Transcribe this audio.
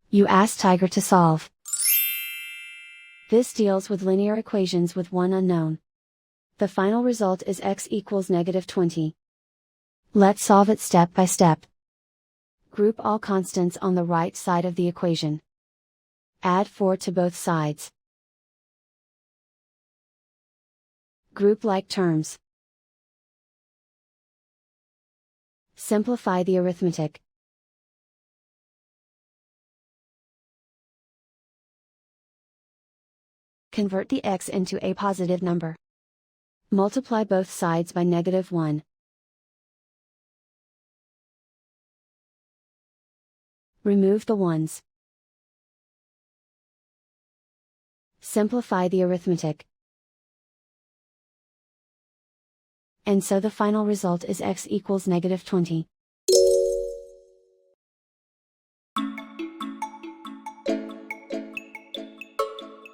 You ask Tiger to solve. This deals with linear equations with one unknown. The final result is x equals -20. Let's solve it step by step. Group all constants on the right side of the equation. Add 4 to both sides. Group like terms. Simplify the arithmetic. Convert the x into a positive number. Multiply both sides by -1. Remove the ones. Simplify the arithmetic. And so the final result is x equals -20.